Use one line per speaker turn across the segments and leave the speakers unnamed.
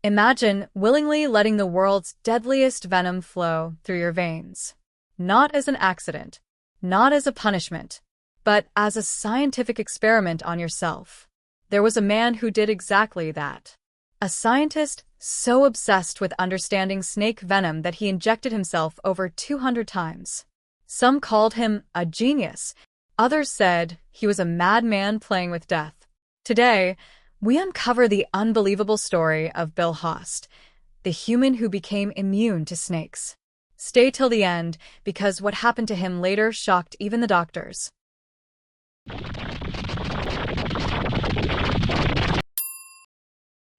Imagine willingly letting the world's deadliest venom flow through your veins. Not as an accident, not as a punishment, but as a scientific experiment on yourself. There was a man who did exactly that. A scientist so obsessed with understanding snake venom that he injected himself over 200 times. Some called him a genius. Others said he was a madman playing with death. Today, we uncover the unbelievable story of Bill Haast, the human who became immune to snakes. Stay till the end, because what happened to him later shocked even the doctors.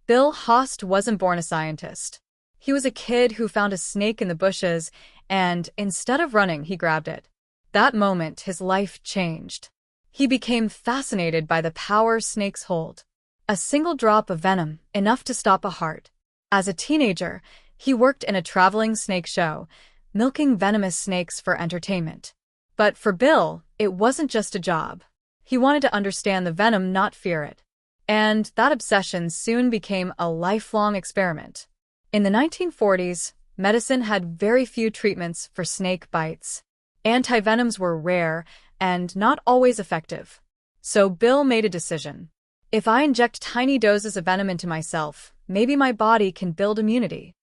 Bill Haast wasn't born a scientist. He was a kid who found a snake in the bushes, and instead of running, he grabbed it. That moment, his life changed. He became fascinated by the power snakes hold. A single drop of venom, enough to stop a heart. As a teenager, he worked in a traveling snake show, milking venomous snakes for entertainment. But for Bill, it wasn't just a job. He wanted to understand the venom, not fear it. And that obsession soon became a lifelong experiment. In the 1940s, medicine had very few treatments for snake bites. Antivenoms were rare and not always effective. So Bill made a decision. If I inject tiny doses of venom into myself, maybe my body can build immunity.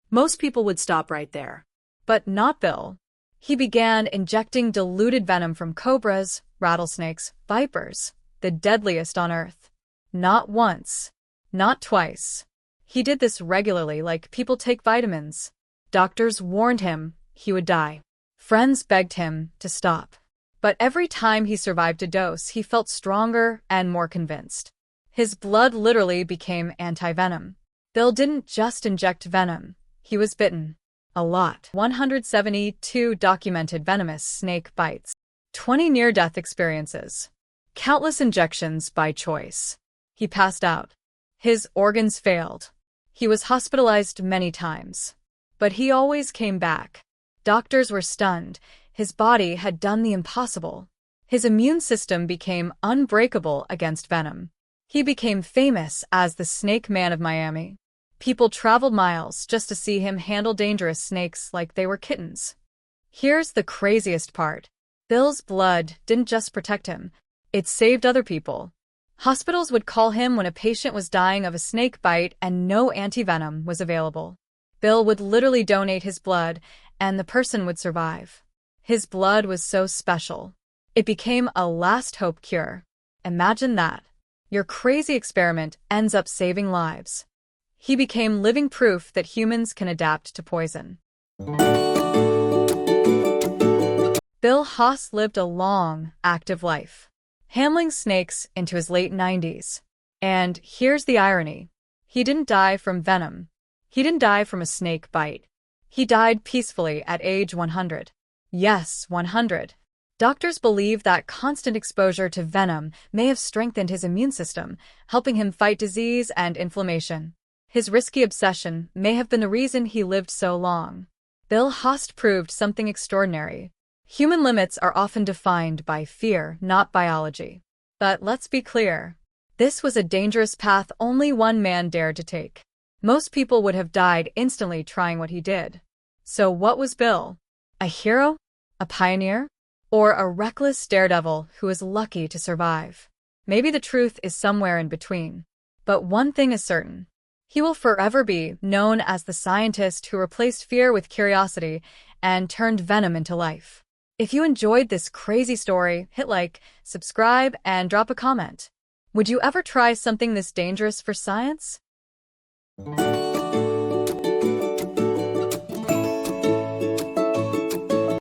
Most people would stop right there. But not Bill. He began injecting diluted venom from cobras, rattlesnakes, vipers, the deadliest on Earth. Not once. Not twice. He did this regularly, like people take vitamins. Doctors warned him he would die. Friends begged him to stop. But every time he survived a dose, he felt stronger and more convinced. His blood literally became anti-venom. Bill didn't just inject venom. He was bitten. A lot. 172 documented venomous snake bites. 20 near-death experiences. Countless injections by choice. He passed out. His organs failed. He was hospitalized many times. But he always came back. Doctors were stunned. His body had done the impossible. His immune system became unbreakable against venom. He became famous as the Snake Man of Miami. People traveled miles just to see him handle dangerous snakes like they were kittens. Here's the craziest part. Bill's blood didn't just protect him. It saved other people. Hospitals would call him when a patient was dying of a snake bite and no antivenom was available. Bill would literally donate his blood, and the person would survive. His blood was so special. It became a last hope cure. Imagine that. Your crazy experiment ends up saving lives. He became living proof that humans can adapt to poison. Bill Haast lived a long, active life, handling snakes into his late 90s. And here's the irony. He didn't die from venom. He didn't die from a snake bite. He died peacefully at age 100. Yes, 100. Doctors believe that constant exposure to venom may have strengthened his immune system, helping him fight disease and inflammation. His risky obsession may have been the reason he lived so long. Bill Haast proved something extraordinary. Human limits are often defined by fear, not biology. But let's be clear. This was a dangerous path only one man dared to take. Most people would have died instantly trying what he did. So what was Bill? A hero? A pioneer? Or a reckless daredevil who was lucky to survive? Maybe the truth is somewhere in between. But one thing is certain. He will forever be known as the scientist who replaced fear with curiosity and turned venom into life. If you enjoyed this crazy story, hit like, subscribe, and drop a comment. Would you ever try something this dangerous for science?